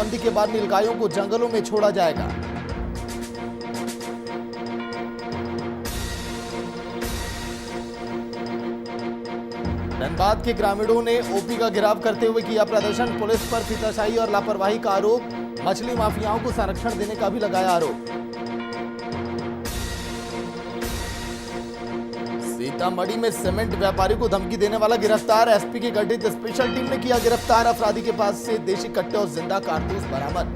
बंदी के बाद नीलगायों को जंगलों में छोड़ा जाएगा। धनबाद के ग्रामीणों ने ओपी का घेराव करते हुए किया प्रदर्शन। पुलिस पर फीताशाही और लापरवाही का आरोप। मछली माफियाओं को संरक्षण देने का भी लगाया आरोप। सीतामढ़ी में सीमेंट व्यापारी को धमकी देने वाला गिरफ्तार। एसपी की गठित स्पेशल टीम ने किया गिरफ्तार। अपराधी के पास से देशी कट्टे और जिंदा कारतूस बरामद।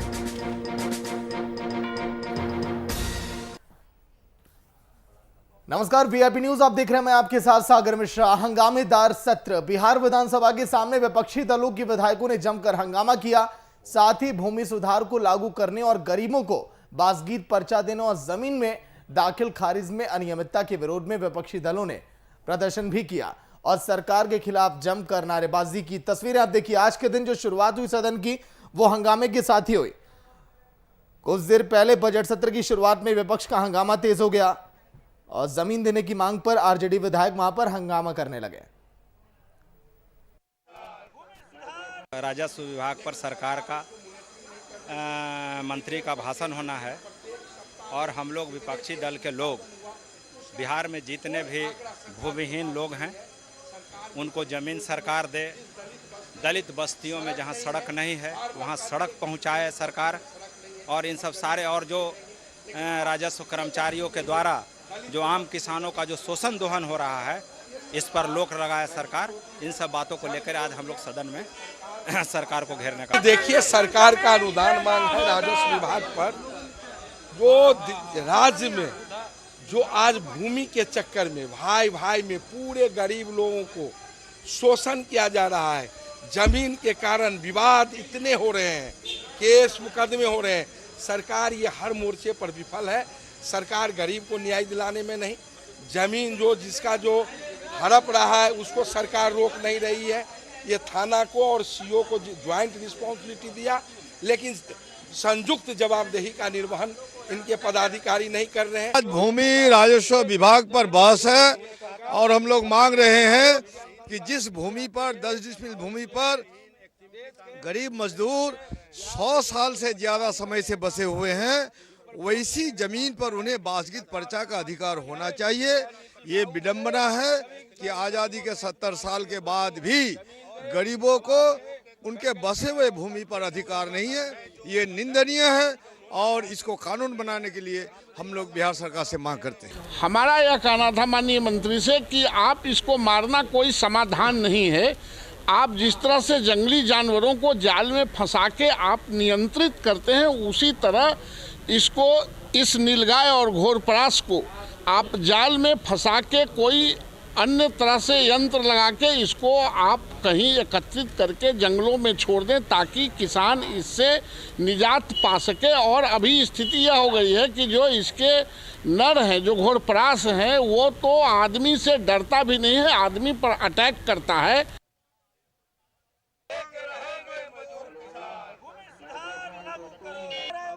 नमस्कार, वीआईपी न्यूज आप देख रहे हैं, मैं आपके साथ सागर मिश्रा। हंगामेदार सत्र। बिहार विधानसभा के सामने विपक्षी दलों के विधायकों ने जमकर हंगामा किया। साथ ही भूमि सुधार को लागू करने और गरीबों को बासगीत पर्चा देने और जमीन में दाखिल खारिज में अनियमितता के विरोध में विपक्षी दलों ने प्रदर्शन भी किया और सरकार के खिलाफ जमकर नारेबाजी की। तस्वीरें आप देखिए। आज के दिन जो शुरुआत हुई सदन की वो हंगामे के साथ ही हुई। कुछ देर पहले बजट सत्र की शुरुआत में विपक्ष का हंगामा तेज हो गया और जमीन देने की मांग पर आरजेडी विधायक वहां पर हंगामा करने लगे। राजस्व विभाग पर सरकार का मंत्री का भाषण होना है और हम लोग विपक्षी दल के लोग बिहार में जितने भी भूमिहीन लोग हैं उनको ज़मीन सरकार दे। दलित बस्तियों में जहां सड़क नहीं है वहां सड़क पहुंचाए सरकार। और इन सब सारे और जो राजस्व कर्मचारियों के द्वारा जो आम किसानों का जो शोषण दोहन हो रहा है इस पर रोक लगाए सरकार। इन सब बातों को लेकर आज हम लोग सदन में सरकार को घेरने का। देखिए, सरकार का अनुदान मांग है राजस्व विभाग पर। जो राज्य में जो आज भूमि के चक्कर में भाई भाई में पूरे गरीब लोगों को शोषण किया जा रहा है, जमीन के कारण विवाद इतने हो रहे हैं, केस मुकदमे हो रहे हैं, सरकार ये हर मोर्चे पर विफल है। सरकार गरीब को न्याय दिलाने में नहीं, जमीन जो जिसका जो हड़प रहा है उसको सरकार रोक नहीं रही है। ये थाना को और सीओ को ज्वाइंट रिस्पॉन्सिबिलिटी दिया, लेकिन संयुक्त जवाबदेही का निर्वहन इनके पदाधिकारी नहीं कर रहे हैं। आज भूमि राजस्व विभाग पर बहस है और हम लोग मांग रहे हैं कि जिस भूमि पर 10 डिसमिल भूमि पर गरीब मजदूर 100 साल से ज्यादा समय से बसे हुए हैं, वैसी जमीन पर उन्हें बासगीत पर्चा का अधिकार होना चाहिए। ये विडंबना है कि आज़ादी के 70 साल के बाद भी गरीबों को उनके बसे हुए भूमि पर अधिकार नहीं है। ये निंदनीय है और इसको कानून बनाने के लिए हम लोग बिहार सरकार से मांग करते हैं। हमारा यह कहना था माननीय मंत्री से कि आप इसको मारना कोई समाधान नहीं है। आप जिस तरह से जंगली जानवरों को जाल में फंसा के आप नियंत्रित करते हैं, उसी तरह इसको, इस नीलगाय और घोरपरास को आप जाल में फंसा के कोई अन्य तरह से यंत्र लगा के इसको आप कहीं एकत्रित करके जंगलों में छोड़ दें ताकि किसान इससे निजात पा सके। और अभी स्थिति यह हो गई है कि जो इसके नर हैं, जो घोरपरास हैं, वो तो आदमी से डरता भी नहीं है, आदमी पर अटैक करता है।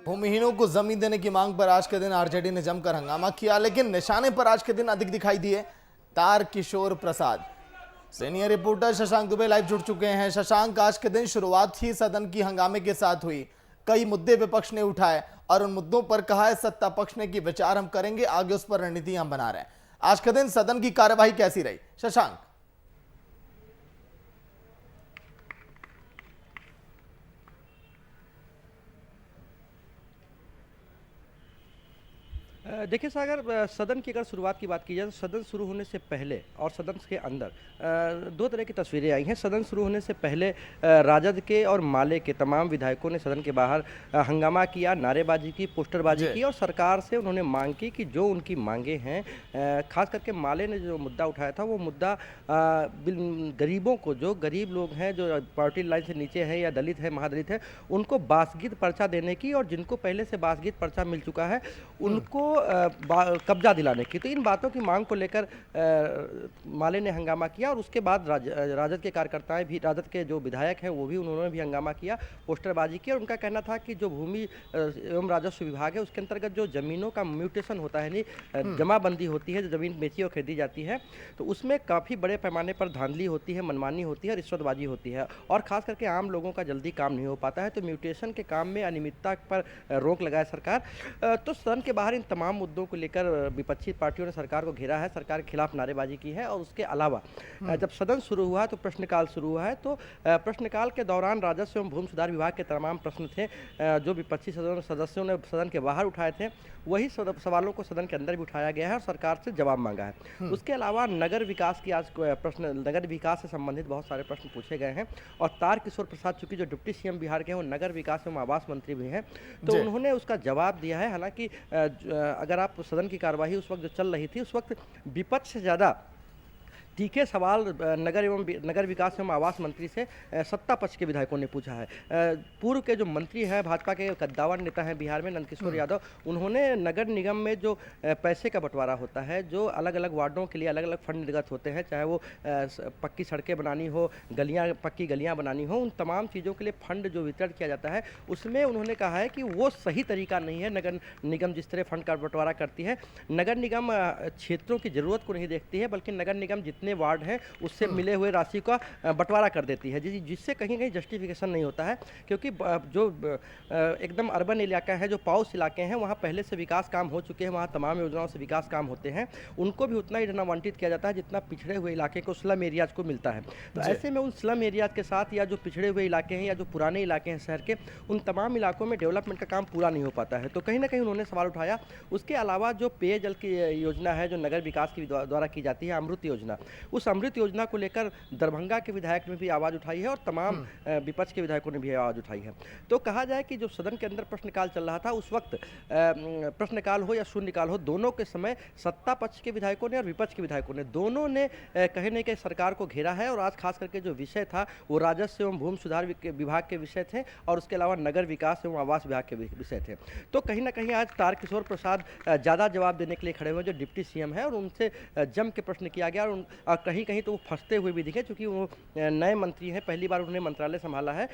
भूमिहीनों को जमीन देने की मांग पर आज के दिन आरजेडी ने जमकर हंगामा किया, लेकिन निशाने पर आज के दिन अधिक दिखाई दिए तार Kishore Prasad. Senior reporter Shashank Dubey live जुड़ चुके हैं। शशांक, आज के दिन शुरुआत ही सदन की हंगामे के साथ हुई। कई मुद्दे विपक्ष ने उठाए और उन मुद्दों पर कहा है सत्ता पक्ष ने कि विचार हम करेंगे, आगे उस पर रणनीति हम बना रहे हैं। आज के दिन सदन की कार्यवाही कैसी रही शशांक? देखिए सागर, सदन की अगर शुरुआत की बात की जाए तो सदन शुरू होने से पहले और सदन के अंदर दो तरह की तस्वीरें आई हैं। सदन शुरू होने से पहले राजद के और माले के तमाम विधायकों ने सदन के बाहर हंगामा किया, नारेबाजी की, पोस्टरबाजी की और सरकार से उन्होंने मांग की कि जो उनकी मांगे हैं, खास करके माले ने जो मुद्दा उठाया था वो मुद्दा गरीबों को, जो गरीब लोग हैं, जो पावर्टी लाइन से नीचे हैं या दलित है, महादलित है, उनको बासगीत पर्चा देने की, और जिनको पहले से बासगीत पर्चा मिल चुका है उनको कब्जा दिलाने की। तो इन बातों की मांग को लेकर माले ने हंगामा किया और उसके बाद राजद के कार्यकर्ताएं भी, राजद के जो विधायक हैं वो भी, उन्होंने भी हंगामा किया, पोस्टरबाजी की। और उनका कहना था कि जो भूमि एवं राजस्व विभाग है उसके अंतर्गत जो ज़मीनों का म्यूटेशन होता है, नहीं जमाबंदी होती है, जो ज़मीन बेची और खरीदी जाती है, तो उसमें काफ़ी बड़े पैमाने पर धांधली होती है, मनमानी होती है, रिश्वतबाजी होती है और ख़ास करके आम लोगों का जल्दी काम नहीं हो पाता है। तो म्यूटेशन के काम में अनियमितता पर रोक लगाए सरकार। तो सदन के बाहर इन तमाम मुद्दों को लेकर विपक्षी पार्टियों ने सरकार को घेरा है, सरकार के खिलाफ नारेबाजी की है। और उसके अलावा जब सदन शुरू हुआ तो प्रश्नकाल शुरू हुआ है। तो प्रश्नकाल के दौरान राजस्व एवं भूमि सुधार विभाग के तमाम प्रश्न थे जो विपक्षी सदस्यों ने सदन के बाहर उठाए थे, वही सवालों को सदन के अंदर भी उठाया गया है और सरकार से जवाब मांगा है। उसके अलावा नगर विकास की आज प्रश्न, नगर विकास से संबंधित बहुत सारे प्रश्न पूछे गए हैं। और तारकिशोर प्रसाद, चूंकि जो डिप्टी सीएम बिहार के हैं वो नगर विकास एवं आवास मंत्री भी हैं, तो उन्होंने उसका जवाब दिया है। हालांकि अगर आप सदन की कार्यवाही उस वक्त जो चल रही थी, उस वक्त विपक्ष से ज़्यादा तीखे सवाल नगर विकास एवं आवास मंत्री से सत्ता पक्ष के विधायकों ने पूछा है। पूर्व के जो मंत्री हैं, भाजपा के कद्दावर नेता हैं बिहार में, नंदकिशोर यादव, उन्होंने नगर निगम में जो पैसे का बंटवारा होता है, जो अलग अलग वार्डों के लिए अलग अलग फंड निर्गत होते हैं, चाहे वो पक्की सड़कें बनानी हो, पक्की गलियाँ बनानी हो, उन तमाम चीज़ों के लिए फंड जो वितरण किया जाता है, उसमें उन्होंने कहा है कि वो सही तरीका नहीं है। नगर निगम जिस तरह फंड का बंटवारा करती है, नगर निगम क्षेत्रों की ज़रूरत को नहीं देखती है, बल्कि नगर निगम जितने वार्ड हैं उससे मिले हुए राशि का बंटवारा कर देती है, जिससे कहीं कहीं जस्टिफिकेशन नहीं होता है। क्योंकि जो एकदम अर्बन इलाका है, जो पाउस इलाके हैं, वहाँ पहले से विकास काम हो चुके हैं, वहाँ तमाम योजनाओं से विकास काम होते हैं, उनको भी उतना ही धन आवंटित किया जाता है जितना पिछड़े हुए इलाके को, स्लम एरियाज को मिलता है। तो ऐसे में उन स्लम एरियाज के साथ या जो पिछड़े हुए इलाके हैं या जो पुराने इलाके हैं शहर के, उन तमाम इलाकों में डेवलपमेंट का काम पूरा नहीं हो पाता है। तो कहीं ना कहीं उन्होंने सवाल उठाया। उसके अलावा जो पेयजल की योजना है, जो नगर विकास की द्वारा की जाती है, अमृत योजना, उस अमृत योजना को लेकर दरभंगा के विधायक ने भी आवाज़ उठाई है और तमाम विपक्ष के विधायकों ने भी आवाज़ उठाई है। तो कहा जाए कि जो सदन के अंदर प्रश्नकाल चल रहा था, उस वक्त प्रश्नकाल हो या शून्यकाल हो, दोनों के समय सत्ता पक्ष के विधायकों ने और विपक्ष के विधायकों ने, दोनों ने कहीं न कहीं सरकार को घेरा है। और आज खास करके जो विषय था वो राजस्व एवं भूमि सुधार विभाग के विषय थे और उसके अलावा नगर विकास एवं आवास विभाग के विषय थे। तो कहीं ना कहीं आज तारकिशोर प्रसाद ज़्यादा जवाब देने के लिए खड़े हुए, जो डिप्टी सीएम है, और उनसे जम के प्रश्न किया गया। और कहीं कहीं तो वो फंसते हुए भी दिखे, क्योंकि वो नए मंत्री हैं, पहली बार उन्होंने मंत्रालय संभाला है,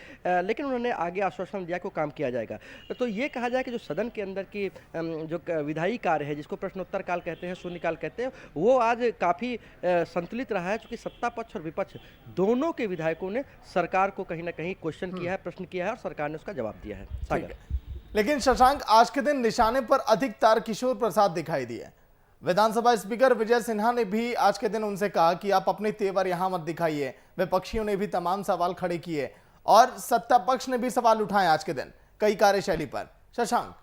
लेकिन उन्होंने आगे आश्वासन दिया कि काम किया जाएगा। तो ये कहा जाए कि जो सदन के अंदर की जो विधायी कार्य है, जिसको प्रश्नोत्तर काल कहते हैं, शून्यकाल कहते हैं, वो आज काफ़ी संतुलित रहा है, क्योंकि सत्ता पक्ष और विपक्ष दोनों के विधायकों ने सरकार को कहीं ना कहीं क्वेश्चन किया है, प्रश्न किया है और सरकार ने उसका जवाब दिया है। सागर। लेकिन शशांक, आज के दिन निशाने पर अधिक तारकिशोर प्रसाद दिखाई दिए। विधानसभा स्पीकर विजय सिन्हा ने भी आज के दिन उनसे कहा कि आप अपने तेवर यहां मत दिखाइए। विपक्षियों ने भी तमाम सवाल खड़े किए और सत्ता पक्ष ने भी सवाल उठाए आज के दिन कई कार्यशैली पर। शशांक,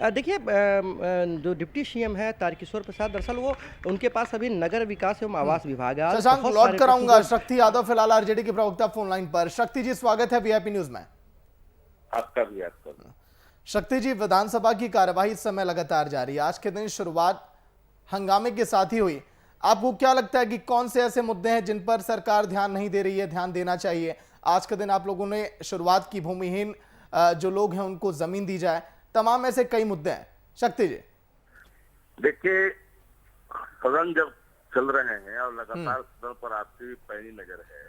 देखिए, जो डिप्टी सीएम है तारकिशोर प्रसाद, दरअसल वो उनके पास अभी नगर विकास एवं आवास विभाग है। शशांक, लौट कराऊंगा शक्ति यादव फिलहाल आरजेडी के प्रवक्ता फोन लाइन पर। शक्ति जी, स्वागत है वीआईपी न्यूज में। आपका भी आपका। शक्ति जी, विधानसभा की कार्यवाही इस समय लगातार जारी है। आज के दिन शुरुआत हंगामे के साथ ही हुई। आपको क्या लगता है कि कौन से ऐसे मुद्दे हैं जिन पर सरकार ध्यान नहीं दे रही है, ध्यान देना चाहिए? आज के दिन आप लोगों ने शुरुआत की, भूमिहीन जो लोग हैं उनको जमीन दी जाए, तमाम ऐसे कई मुद्दे हैं। शक्ति जी, देखिए, सदन जब चल रहे हैं और लगातार सदन पर आपकी पैनी नजर है,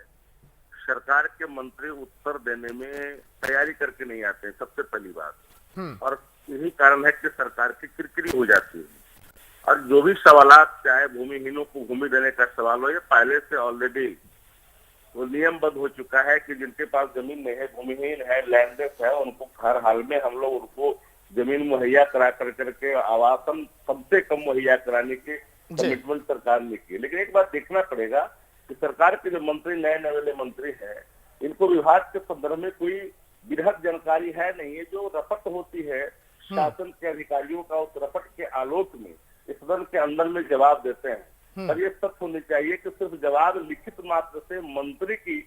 सरकार के मंत्री उत्तर देने में तैयारी करके नहीं आते, सबसे पहली बात। और यही कारण है कि सरकार की किरकिरी हो जाती है। और जो भी सवालात, चाहे भूमिहीनों को भूमि देने का सवाल हो, ये पहले से ऑलरेडी वो नियमबद्ध हो चुका है कि जिनके पास जमीन नहीं है, भूमिहीन है, लैंडलेस है, उनको हर हाल में हम लोग उनको जमीन मुहैया करा करके आवासन कम से कम मुहैया कराने की कमिटमेंट सरकार ने की। लेकिन एक बात देखना पड़ेगा कि सरकार के जो मंत्री, नए नवेले मंत्री हैं, इनको विभाग के संदर्भ में कोई बृहद जानकारी है नहीं है। जो रपट होती है शासन के अधिकारियों का, उस रपट के आलोक में इस सदन के अंदर में जवाब देते हैं। और ये सत्य होनी चाहिए कि सिर्फ जवाब लिखित मात्र से मंत्री की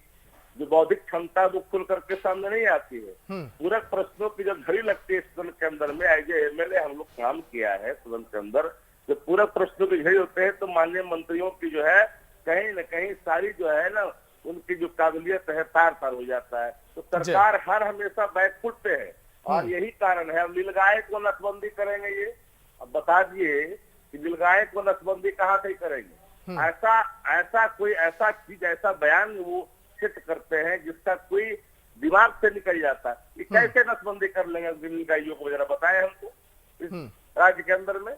जो बौद्धिक क्षमता वो खुल करके सामने नहीं आती है। पूरक प्रश्नों की जब घड़ी लगती है सदन के अंदर में, एज एमएलए हम लोग काम किया है सदन के अंदर, जब पूरक प्रश्नों की घड़ी होते हैं तो माननीय मंत्रियों की जो है कहीं न कहीं सारी जो है ना उनकी जो काबिलियत है तार तार हो जाता है। तो सरकार हर हमेशा बैकफुट पे है और यही कारण है। अब नीलगाय को नसबंदी करेंगे ये, अब बता दिए कि नीलगाय को नसबंदी कहाँ से करेंगे। ऐसा कोई ऐसा चीज ऐसा बयान वो सिद्ध करते हैं जिसका कोई दिमाग से निकल जाता है। ये कैसे नसबंदी कर लेंगे नीलगायों को, जरा बताएं हमको। इस राज्य के अंदर में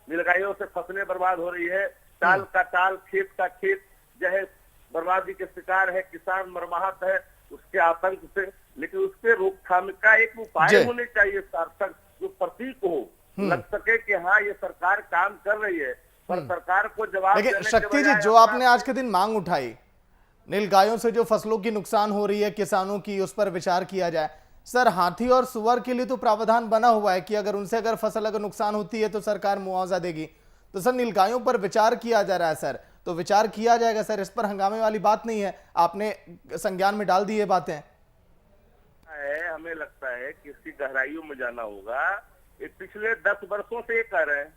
नीलगायों से फसलें बर्बाद हो रही है, टाल का टाल, खेत का खेत जो है बर्बादी के शिकार है, किसान मरमाहत है उसके आतंक से। लेकिन उसके रोकथाम का एक उपाय होने चाहिए सार्थक, जो प्रतीक हो, लग सके कि हाँ ये सरकार काम कर रही है। पर सरकार को जवाब लेकिन शक्ति जी, जो आपने आज के दिन मांग उठाई, नीलगायों से जो फसलों की नुकसान हो रही है किसानों की, उस पर विचार किया जाए। सर, हाथी और सुअर के लिए तो प्रावधान बना हुआ है कि अगर उनसे फसल अगर नुकसान होती है तो सरकार मुआवजा देगी। तो सर, नीलगायों पर विचार किया जा रहा है सर, तो विचार किया जाएगा सर, इस पर हंगामे वाली बात नहीं है, आपने संज्ञान में डाल दी ये बातें। हमें लगता है कि इसकी गहराइयों में जाना होगा। ये पिछले 10 वर्षों से ये कर रहे हैं।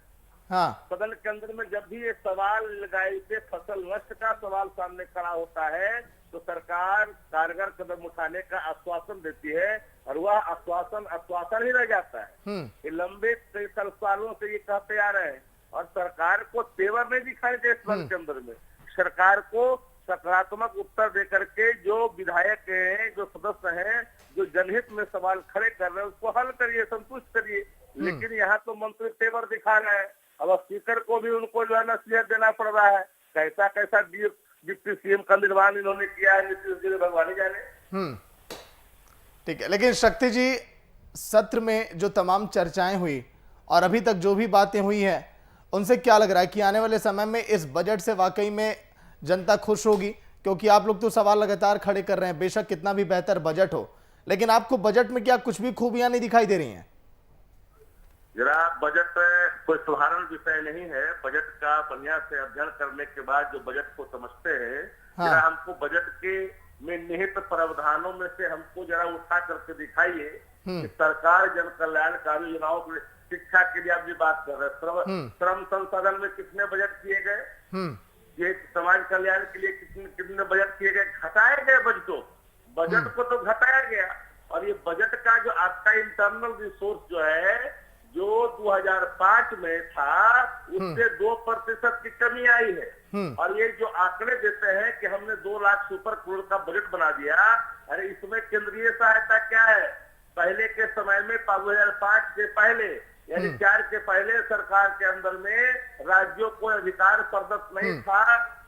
हाँ, सदन के अंदर में जब भी ये सवाल नीलगाय से फसल नष्ट का सवाल सामने खड़ा होता है तो सरकार कारगर कदम उठाने का आश्वासन देती है और वह आश्वासन ही रह जाता है। ये लंबे कई सालों से ये कहते आ रहे हैं और सरकार को तेवर नहीं दिखाई दे इस वर्ष के अंदर में। सरकार को सकारात्मक उत्तर दे करके जो विधायक हैं, जो सदस्य हैं, जो जनहित में सवाल खड़े कर रहे हैं उसको हल करिए, संतुष्ट करिए। लेकिन यहाँ तो मंत्री तेवर दिखा रहे हैं। अब स्पीकर को भी उनको जो है नसीहत देना पड़ रहा है। कैसा डिप्टी सीएम का निर्माण इन्होंने किया है, नीतीश जी ने भगवान ही जाने। ठीक है, लेकिन शक्ति जी, सत्र में जो तमाम चर्चाएं हुई और अभी तक जो भी बातें हुई हैं, उनसे क्या लग रहा है कि आने वाले समय में इस बजट से वाकई में जनता खुश होगी? क्योंकि आप लोग तो सवाल लगातार खड़े कर रहे हैं, बेशक कितना भी बेहतर बजट हो, लेकिन आपको बजट में क्या कुछ भी खूबियां नहीं दिखाई दे रही हैं? जरा बजट कोई साधारण विषय नहीं है। बजट का बढ़िया से अध्ययन करने के बाद जो बजट को समझते हैं, जरा हमको बजट के में निहित प्रावधानों में से हमको जरा उठा करके दिखाइए कि सरकार जन कल्याणकारी योजनाओं को, शिक्षा के लिए आप भी बात कर रहे हैं, श्रम संसाधन में कितने बजट किए गए, ये समाज कल्याण के लिए कितने बजट किए गए, घटाए गए बजट को तो घटाया गया। और ये बजट का जो आपका इंटरनल रिसोर्स जो है, जो 2005 में था उससे 2% की कमी आई है। और ये जो आंकड़े देते हैं कि हमने 2 लाख सुपर करोड़ का बजट बना दिया, अरे इसमें केंद्रीय सहायता क्या है? पहले के समय में 2005 से पहले यानी 4 के पहले सरकार के अंदर में राज्यों को अधिकार प्रदत्त नहीं था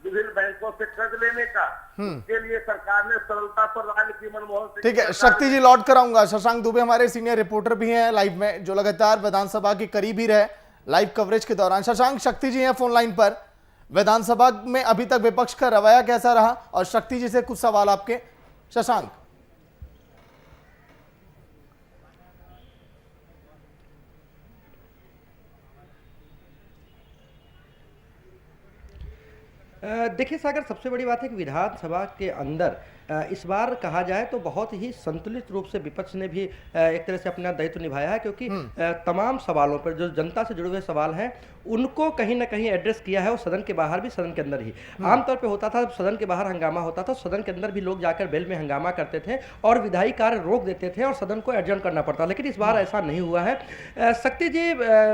विभिन्न बैंकों से कर्ज लेने का। उसके लिए सरकार ने सरलता पर राज्य की मनमोहन सिंह। ठीक है शक्ति जी, लौट कर आऊंगा। शशांक दुबे हमारे सीनियर रिपोर्टर भी हैं लाइव में, जो लगातार विधानसभा के करीब ही रहे लाइव कवरेज के दौरान। शशांक, शक्ति जी हैं फोन लाइन पर। विधानसभा में अभी तक विपक्ष का रवैया कैसा रहा? और शक्ति जी से कुछ सवाल आपके। शशांक, देखिए सागर, सबसे बड़ी बात है कि विधानसभा के अंदर इस बार कहा जाए तो बहुत ही संतुलित रूप से विपक्ष ने भी एक तरह से अपना दायित्व निभाया है, क्योंकि तमाम सवालों पर जो जनता से जुड़े हुए सवाल हैं उनको कहीं ना कहीं एड्रेस किया है, और सदन के बाहर भी सदन के अंदर ही। आमतौर पे होता था सदन के बाहर हंगामा होता था, सदन के अंदर भी लोग जाकर बेल में हंगामा करते थे और विधायी कार्य रोक देते थे और सदन को एडजर्न करना पड़ता, लेकिन इस बार ऐसा नहीं हुआ है। शक्ति जी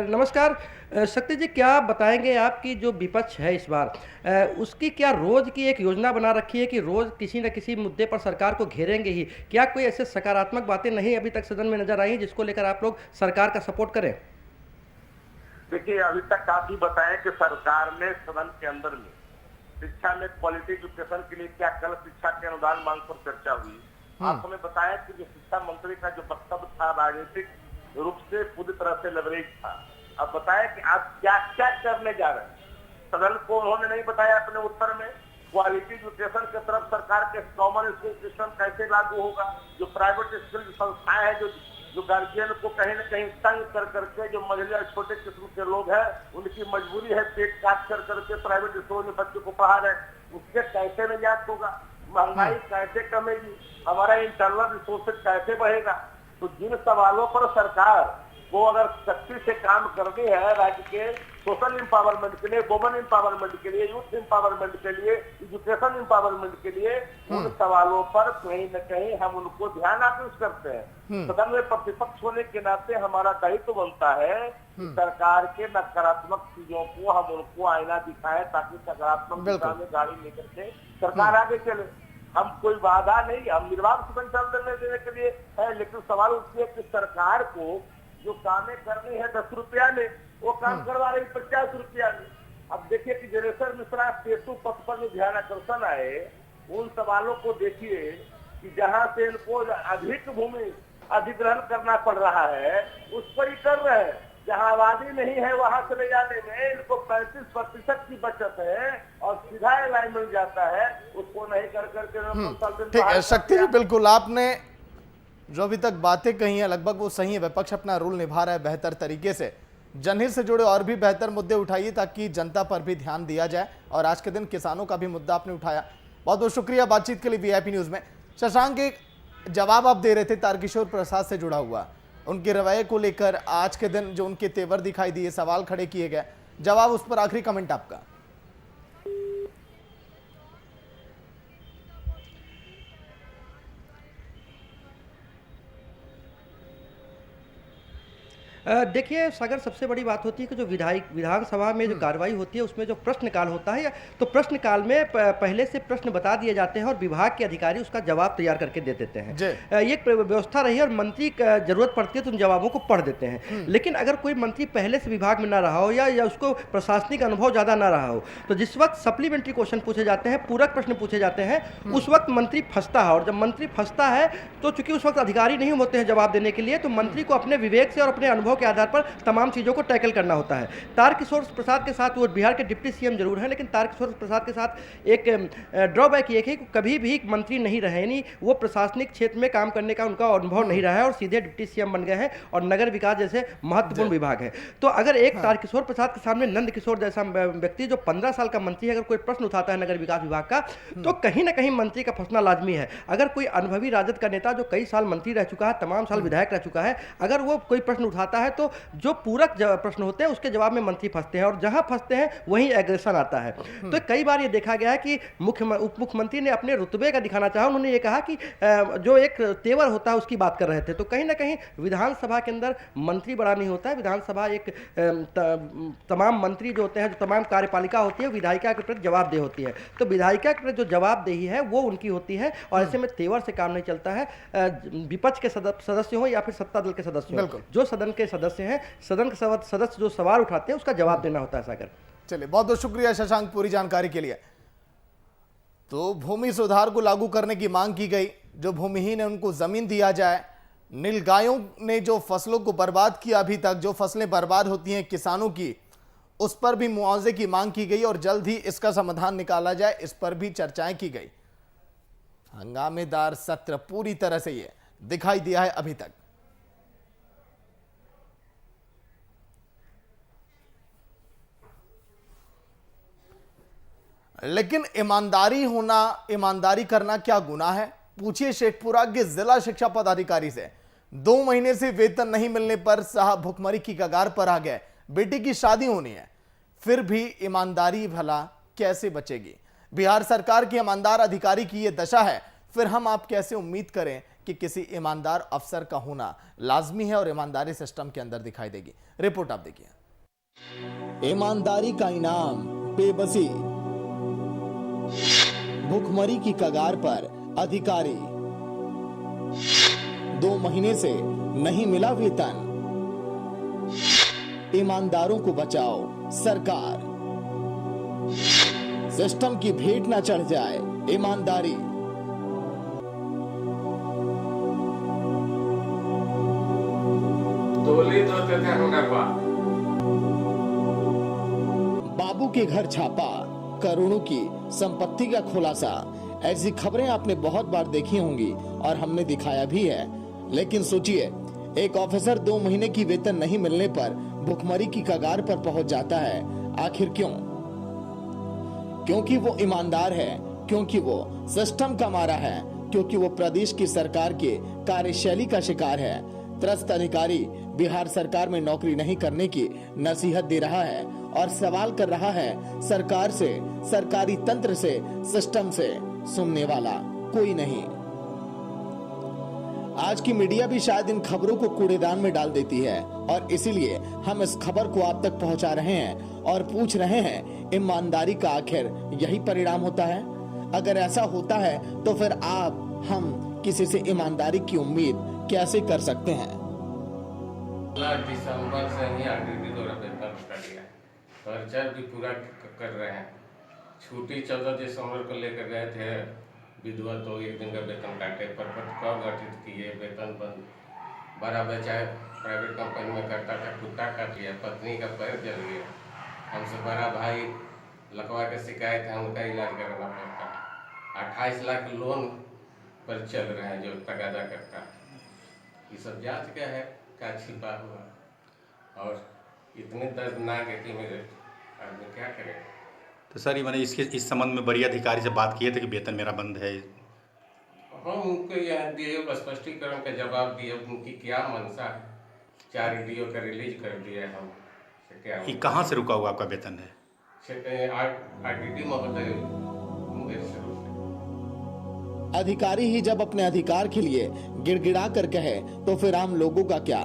नमस्कार। शक्ति जी, क्या बताएंगे आपकी जो विपक्ष है इस बार, उसकी क्या रोज की एक योजना बना रखी है कि रोज किसी न किसी मुद्दे पर सरकार को घेरेंगे ही? क्या कोई ऐसे सकारात्मक बातें नहीं अभी तक सदन में नजर आई जिसको लेकर आप लोग सरकार का सपोर्ट करें? देखिए, अभी तक काफी बताएं कि सरकार ने सदन के अंदर में शिक्षा में क्वालिटी एजुकेशन के लिए क्या, कल शिक्षा के अनुदान मांग पर चर्चा हुई। आप हमें बताया कि जो शिक्षा मंत्री का जो वक्तव्य था राजनीतिक रूप से पूरी तरह से लेवरेज था। अब बताया कि आप क्या क्या करने जा रहे हैं। सदन को उन्होंने नहीं बताया अपने उत्तर में। क्वालिटी एजुकेशन की तरफ सरकार के कॉमन स्कूल सिस्टम कैसे लागू होगा, जो प्राइवेट स्कूल संस्थाएं हैं, जो गार्जियन को कहीं न कहीं तंग कर करके, जो महिला छोटे किस्म के लोग हैं उनकी मजबूरी है पेट काट कर करके प्राइवेट स्कूल में बच्चों को पढ़ा रहे हैं, उसके कैसे निजात होगा? महंगाई कैसे कमेगी? हमारा इंटरनल रिसोर्सेज कैसे बढ़ेगा? तो जिन सवालों पर सरकार को अगर सख्ती से काम करनी है राज्य के सोशल एम्पावरमेंट के लिए, वुमेन एम्पावरमेंट के लिए, यूथ एम्पावरमेंट के लिए, एजुकेशन एम्पावरमेंट के लिए, उन सवालों पर कहीं न कहीं हम उनको ध्यान आकृष्ट करते हैं। सदन में प्रतिपक्ष होने के नाते हमारा दायित्व बनता है कि सरकार के नकारात्मक चीजों को हम उनको आईना दिखाएं, ताकि सकारात्मक दिशा में गाड़ी लेकर के सरकार आगे चले। हम कोई वादा नहीं, हम निर्वाध सदन चलने देने के लिए है, लेकिन सवाल उठती है कि सरकार को जो कामें करनी है 10 रुपया में, वो काम करवा रही 50 रुपया में। अब देखिए कि जनेश्वर मिश्रा सेतु पथ पर जो ध्यान आकर्षण आए, उन सवालों को देखिए कि जहां से इनको अधिक भूमि अधिग्रहण करना पड़ रहा है, उस पर ही कर रहे हैं। जहां आबादी नहीं है वहां से ले जाने में इनको 35% की बचत है और सीधा अलाइनमेंट जाता है, उसको नहीं कर करके। ठीक है शक्ति जी, बिल्कुल आपने जो अभी तक बातें कही हैं लगभग वो सही है। विपक्ष अपना रोल निभा रहा है बेहतर तरीके से। जनहित से जुड़े और भी बेहतर मुद्दे उठाइए ताकि जनता पर भी ध्यान दिया जाए। और आज के दिन किसानों का भी मुद्दा आपने उठाया, बहुत बहुत शुक्रिया बातचीत के लिए वीआईपी न्यूज में। शशांक, एक जवाब आप दे रहे थे तारकिशोर प्रसाद से जुड़ा हुआ, उनके रवैये को लेकर आज के दिन जो उनके तेवर दिखाई दिए, सवाल खड़े किए गए, जवाब उस पर आखिरी कमेंट आपका। देखिए सागर, सबसे बड़ी बात होती है कि जो विधानसभा में जो कार्रवाई होती है उसमें जो प्रश्नकाल होता है, तो प्रश्नकाल में पहले से प्रश्न बता दिए जाते हैं और विभाग के अधिकारी उसका जवाब तैयार करके दे देते हैं। ये एक व्यवस्था रही है और मंत्री जरूरत पड़ती है तो उन जवाबों को पढ़ देते हैं। लेकिन अगर कोई मंत्री पहले से विभाग में ना रहा हो या उसको प्रशासनिक अनुभव ज़्यादा ना रहा हो, तो जिस वक्त सप्लीमेंट्री क्वेश्चन पूछे जाते हैं, पूरक प्रश्न पूछे जाते हैं, उस वक्त मंत्री फंसता है। और जब मंत्री फंसता है तो चूंकि उस वक्त अधिकारी नहीं होते हैं जवाब देने के लिए, तो मंत्री को अपने विवेक से और अपने अनुभव के आधार पर तमाम चीजों को टैकल करना होता है। तारकिशोर प्रसाद के साथ, वो बिहार के डिप्टी सीएम जरूर हैं, लेकिन तारकिशोर प्रसाद के साथ एक ड्रॉबैक ये है कि कभी भी मंत्री नहीं रहे, यानी वो प्रशासनिक क्षेत्र में काम करने का उनका अनुभव नहीं रहा है और सीधे डिप्टी सीएम बन गए हैं और नगर विकास जैसे महत्वपूर्ण विभाग है। तो अगर एक तारकिशोर प्रसाद के सामने नंद किशोर जैसा व्यक्ति जो 15 साल का मंत्री है, अगर कोई प्रश्न उठाता है नगर विकास विभाग का, तो कहीं ना कहीं मंत्री का फंसना लाजमी है। अगर कोई अनुभवी राजद का नेता जो कई साल मंत्री रह चुका है, तमाम साल विधायक रह चुका है, अगर वो कोई प्रश्न उठाता है तो जो पूरक प्रश्न होते हैं उसके जवाब में मंत्री फंसते हैं और जहां फंसते हैं वहीं एग्रेशन आता है। तो कई बार ये देखा गया है कि उप मुख्यमंत्री ने अपने रुतबे का दिखाना चाहा, उन्होंने ये कहा कि जो एक तेवर होता है उसकी बात कर रहे थे। तो कहीं ना कहीं विधानसभा के अंदर मंत्री बड़ा नहीं होता है। विधानसभा एक तमाम मंत्री जो होते हैं, जो तमाम कार्यपालिका होती है, विधायिका के प्रति जवाबदेह होती है। तो विधायिका के प्रति जो जवाबदेही है वो उनकी होती है और ऐसे में तेवर से काम नहीं चलता है। विपक्ष के सदस्य हो या फिर सत्ता दल के सदस्य हो, जो सदन के सदस्य हैं, सदन के सदस्य जो सवाल उठाते हैं उसका जवाब देना होता है। सागर, चलिए बहुत बहुत शुक्रिया शशांक पूरी जानकारी के लिए। तो भूमि सुधार को लागू करने की मांग की गई, जो भूमिहीन है उनको जमीन दिया जाए। नीलगायों ने जो फसलों को बर्बाद किया, अभी तक जो फसलें बर्बाद होती हैं किसानों की, उस पर भी मुआवजे की मांग की गई और जल्द ही इसका समाधान निकाला जाए, इस पर भी चर्चाएं की गई। हंगामेदार सत्र पूरी तरह से ये दिखाई दिया है अभी तक। लेकिन ईमानदारी करना क्या गुनाह है? पूछिए शेखपुरा के जिला शिक्षा पदाधिकारी से। 2 महीने से वेतन नहीं मिलने पर साहब भुखमरी की कगार पर आ गए। बेटी की शादी होनी है, फिर भी ईमानदारी भला कैसे बचेगी? बिहार सरकार के ईमानदार अधिकारी की यह दशा है, फिर हम आप कैसे उम्मीद करें कि किसी ईमानदार अफसर का होना लाजमी है और ईमानदारी सिस्टम के अंदर दिखाई देगी। रिपोर्ट आप देखिए। ईमानदारी का इनाम बेबसी, भुखमरी की कगार पर अधिकारी, 2 महीने से नहीं मिला वेतन, ईमानदारों को बचाओ सरकार, सिस्टम की भेंट न चढ़ जाए ईमानदारी। बाबू के घर छापा, करोड़ों की संपत्ति का खुलासा। ऐसी खबरें आपने बहुत बार देखी होंगी और हमने दिखाया भी है। लेकिन सोचिए, एक ऑफिसर 2 महीने की वेतन नहीं मिलने पर भुखमरी की कगार पर पहुंच जाता है। आखिर क्यों? क्योंकि वो ईमानदार है, क्योंकि वो सिस्टम का मारा है, क्योंकि वो प्रदेश की सरकार के कार्यशैली का शिकार है। त्रस्त अधिकारी बिहार सरकार में नौकरी नहीं करने की नसीहत दे रहा है और सवाल कर रहा है सरकार से, सरकारी तंत्र से, सिस्टम से। सुनने वाला कोई नहीं। आज की मीडिया भी शायद इन खबरों को कूड़ेदान में डाल देती है और इसीलिए हम इस खबर को आप तक पहुंचा रहे हैं और पूछ रहे हैं, ईमानदारी का आखिर यही परिणाम होता है? अगर ऐसा होता है तो फिर आप, हम किसी से ईमानदारी की उम्मीद कैसे कर सकते हैं? दिसंबर से ही आरटीडी द्वारा वेतन कर दिया, खर्चा भी पूरा कर रहे हैं। छुट्टी 14 दिसंबर को लेकर गए थे, विधवा तो एक दिन का वेतन काटे, परपट कब गठित किए, वेतन बंद। बड़ा बच्चा प्राइवेट कंपनी में करता था, कुत्ता काट लिया, पत्नी का पैर जल गया। हमसे बड़ा भाई लकवा के शिकायत है, उनका इलाज कराना पड़ता। 28 लाख लोन पर चल रहे हैं जो तगादा करता। ये सब जांच क्या है, क्या छिपा हुआ और इतने दर्दनाक है कि मेरे आदमी क्या करे। तो सर, ये मैंने इस संबंध में बड़ी अधिकारी से बात किए थे कि वेतन मेरा बंद है। हम उनको यहाँ दिए स्पष्टीकरण का जवाब दिए, उनकी क्या मंशा है। 4 वीडियो का रिलीज कर दिया हम। क्या ये कहाँ से रुका हुआ आपका वेतन है? आरटीडी महोदय मुंगेर से रुके। अधिकारी ही जब अपने अधिकार के लिए गिड़गिड़ा कर कहे तो फिर आम लोगों का क्या?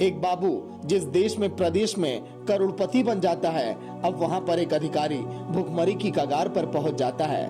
एक बाबू जिस देश में, प्रदेश में करोड़पति बन जाता है, अब वहां पर एक अधिकारी भुखमरी की कगार पर पहुंच जाता है।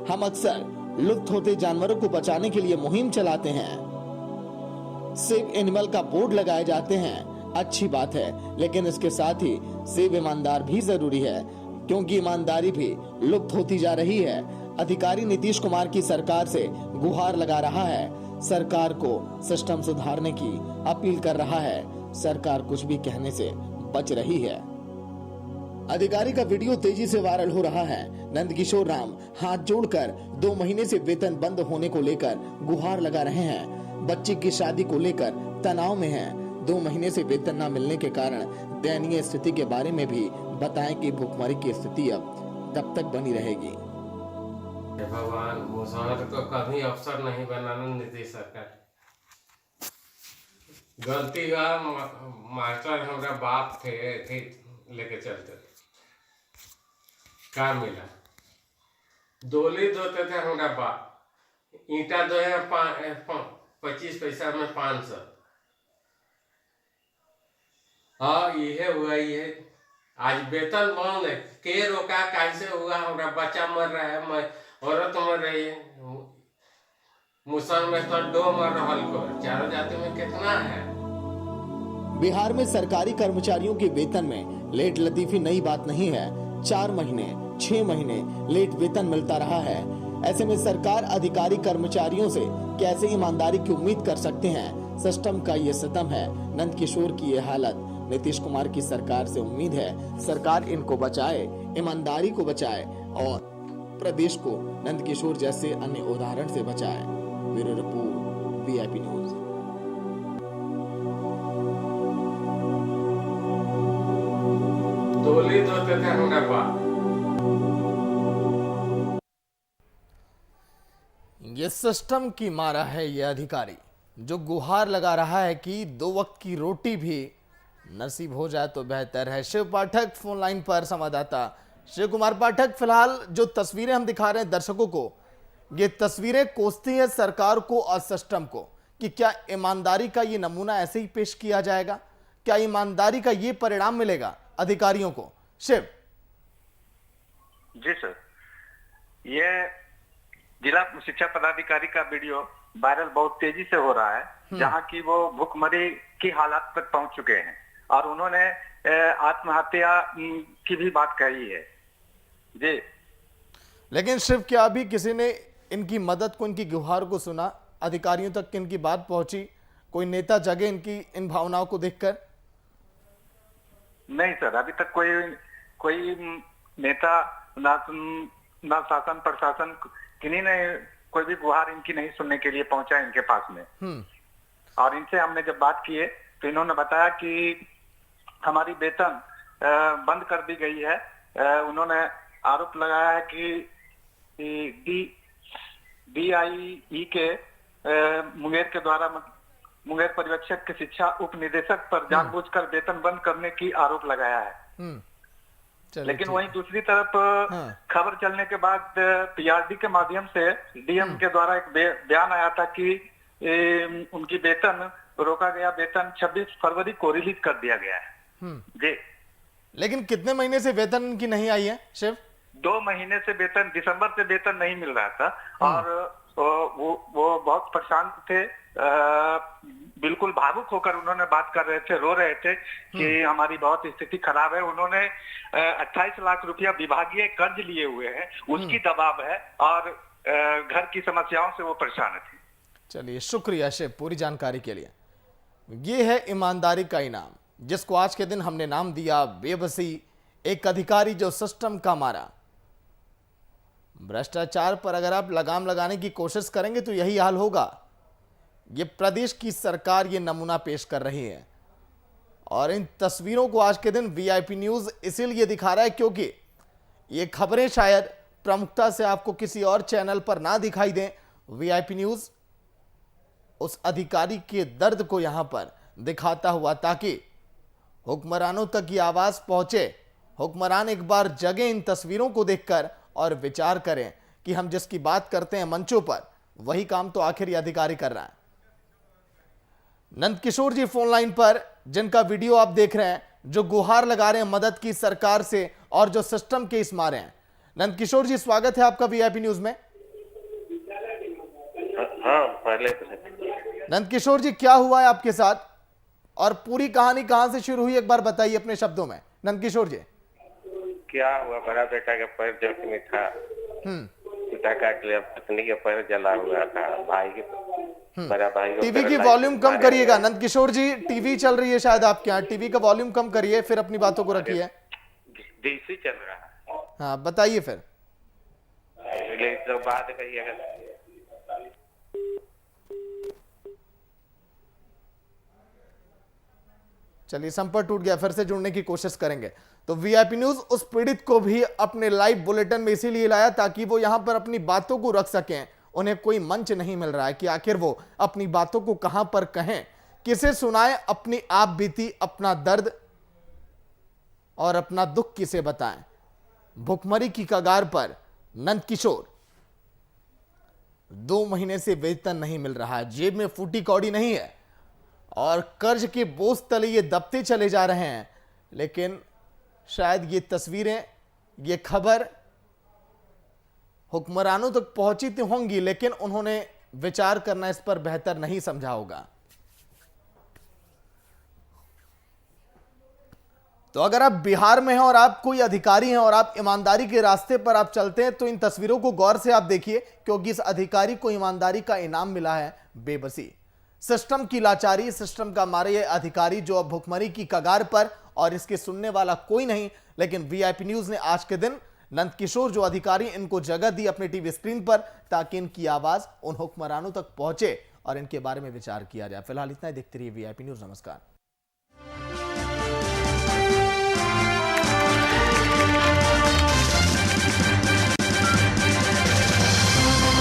हम अक्सर लुप्त होते जानवरों को बचाने के लिए मुहिम चलाते हैं, सेव एनिमल का बोर्ड लगाए जाते हैं, अच्छी बात है, लेकिन इसके साथ ही सेव ईमानदार भी जरूरी है, क्योंकि ईमानदारी भी लुप्त होती जा रही है। अधिकारी नीतीश कुमार की सरकार से गुहार लगा रहा है, सरकार को सिस्टम सुधारने की अपील कर रहा है। सरकार कुछ भी कहने से बच रही है। अधिकारी का वीडियो तेजी से वायरल हो रहा है। नंदकिशोर राम हाथ जोड़कर 2 महीने से वेतन बंद होने को लेकर गुहार लगा रहे हैं। बच्ची की शादी को लेकर तनाव में हैं। 2 महीने से वेतन न मिलने के कारण दयनीय स्थिति के बारे में भी बताएं कि भुखमरी की स्थिति अब तब तक बनी रहेगी। भगवान, मुसहर को कभी अफसर नहीं बनाना नीतीश सरकार। गलती का मास्टर हमारा बाप थे लेके चलते क्या मिला? डोली धोते थे हमारा बाप, ईंटा दो है 25 पैसा में 500। हाँ, ये हुआ ये। आज वेतन बंद है, के रोका? कैसे हुआ? हमारा बच्चा मर रहा है, मैं औरत मर रही है, मुसलमान में तो 2 मर रहा को, 4 जाति में कितना है? बिहार में सरकारी कर्मचारियों के वेतन में लेट लतीफी नई बात नहीं है। 4 महीने, 6 महीने लेट वेतन मिलता रहा है। ऐसे में सरकार अधिकारी कर्मचारियों से कैसे ईमानदारी की उम्मीद कर सकते हैं? सिस्टम का ये सितम है, नंदकिशोर की ये हालत। नीतीश कुमार की सरकार से उम्मीद है सरकार इनको बचाए, ईमानदारी को बचाए और प्रदेश को नंदकिशोर जैसे अन्य उदाहरण से बचाए। Bureau report, VIP news. डोली धोते थे हमारा बाप। ये सिस्टम की मारा है ये अधिकारी, जो गुहार लगा रहा है कि 2 वक्त की रोटी भी नसीब हो जाए तो बेहतर है। शिव पाठक फोन लाइन पर, संवाददाता शिव कुमार पाठक। फिलहाल जो तस्वीरें हम दिखा रहे हैं दर्शकों को, ये तस्वीरें कोसती है सरकार को और सिस्टम को कि क्या ईमानदारी का ये नमूना ऐसे ही पेश किया जाएगा? क्या ईमानदारी का ये परिणाम मिलेगा अधिकारियों को? शिव जी सर, ये जिला शिक्षा पदाधिकारी का वीडियो वायरल बहुत तेजी से हो रहा है, जहां की वो भूखमरी की हालात तक पहुंच चुके हैं और उन्होंने आत्महत्या की भी बात कही है जी। लेकिन शिव, क्या अभी किसी ने इनकी मदद को, इनकी गुहार को सुना? अधिकारियों तक इनकी बात पहुंची? कोई नेता जगे इनकी इन भावनाओं को देखकर? नहीं सर, अभी तक कोई नेता ना शासन प्रशासन किन्हीं ने कोई भी गुहार इनकी नहीं सुनने के लिए पहुंचा इनके पास में। और इनसे हमने जब बात की है तो इन्होंने बताया कि हमारी वेतन बंद कर दी गई है। उन्होंने आरोप लगाया है कि DIE के मुंगेर के द्वारा मुंगेर पर्यवेक्षक के शिक्षा उप निदेशक पर जानबूझकर वेतन बंद करने की आरोप लगाया है। चलिए, लेकिन ठीक वहीं है। दूसरी तरफ खबर चलने के बाद पीआरडी के माध्यम से डीएम के द्वारा एक बयान आया था कि उनकी वेतन रोका गया वेतन 26 फरवरी को रिलीज कर दिया गया है। जी, लेकिन कितने महीने से वेतन की नहीं आई है शिव? 2 महीने से वेतन, दिसंबर से वेतन नहीं मिल रहा था और वो बहुत परेशान थे। बिल्कुल भावुक होकर उन्होंने बात कर रहे थे, रो रहे थे कि हमारी बहुत स्थिति खराब है। उन्होंने 28 लाख रुपया विभागीय कर्ज लिए हुए हैं, उसकी दबाव है और घर की समस्याओं से वो परेशान थे। चलिए, शुक्रिया शिव पूरी जानकारी के लिए। ये है ईमानदारी का इनाम, जिसको आज के दिन हमने नाम दिया बेबसी। एक अधिकारी जो सिस्टम का मारा। भ्रष्टाचार पर अगर आप लगाम लगाने की कोशिश करेंगे तो यही हाल होगा। ये प्रदेश की सरकार ये नमूना पेश कर रही है और इन तस्वीरों को आज के दिन वीआईपी न्यूज इसीलिए दिखा रहा है क्योंकि ये खबरें शायद प्रमुखता से आपको किसी और चैनल पर ना दिखाई दें। वीआईपी न्यूज उस अधिकारी के दर्द को यहां पर दिखाता हुआ ताकि हुक्मरानों तक ये आवाज पहुंचे, हुक्मरान एक बार जगे इन तस्वीरों को देखकर और विचार करें कि हम जिसकी बात करते हैं मंचों पर, वही काम तो आखिर ये अधिकारी कर रहा है। नंदकिशोर जी फोन लाइन पर, जिनका वीडियो आप देख रहे हैं, जो गुहार लगा रहे हैं मदद की सरकार से और जो सिस्टम के इस मारे हैं। नंदकिशोर जी, स्वागत है आपका वीआईपी न्यूज में। हाँ, पहले नंदकिशोर जी, क्या हुआ है आपके साथ और पूरी कहानी कहां से शुरू हुई, एक बार बताइए अपने शब्दों में। नंदकिशोर जी, क्या हुआ, बड़ा बेटा का पैर जख्मी था, पिता काट लिया, पत्नी के पैर जला हुआ था, भाई के बड़ा भाई को टीवी की वॉल्यूम कम करिएगा। नंदकिशोर जी, टीवी चल रही है शायद आपके यहाँ, टीवी का वॉल्यूम कम करिए, फिर अपनी बातों को रखिए। डीसी चल रहा है। हाँ, बताइए फिर। तो बात कहिएगा। चलिए, संपर्क टूट गया, फिर से जुड़ने की कोशिश करेंगे। तो वीआईपी न्यूज उस पीड़ित को भी अपने लाइव बुलेटिन में इसीलिए लाया ताकि वो यहां पर अपनी बातों को रख सकें। उन्हें कोई मंच नहीं मिल रहा है कि आखिर वो अपनी बातों को कहां पर कहें, किसे सुनाएं अपनी आप बीती, अपना दर्द और अपना दुख किसे बताएं। भुखमरी की कगार पर नंदकिशोर, 2 महीने से वेतन नहीं मिल रहा है, जेब में फूटी कौड़ी नहीं है और कर्ज के बोझ तले ये दबते चले जा रहे हैं। लेकिन शायद ये तस्वीरें, ये खबर हुक्मरानों तक पहुंची तो होंगी, लेकिन उन्होंने विचार करना इस पर बेहतर नहीं समझा होगा। तो अगर आप बिहार में हैं और आप कोई अधिकारी हैं और आप ईमानदारी के रास्ते पर आप चलते हैं तो इन तस्वीरों को गौर से आप देखिए, क्योंकि इस अधिकारी को ईमानदारी का इनाम मिला है बेबसी। सिस्टम की लाचारी, सिस्टम का मारे ये अधिकारी जो अब भुखमरी की कगार पर, और इसके सुनने वाला कोई नहीं। लेकिन वीआईपी न्यूज ने आज के दिन नंदकिशोर जो अधिकारी, इनको जगह दी अपने टीवी स्क्रीन पर ताकि इनकी आवाज उन हुक्मरानों तक पहुंचे और इनके बारे में विचार किया जाए। फिलहाल इतना ही, देखते रहिए वीआईपी न्यूज। नमस्कार।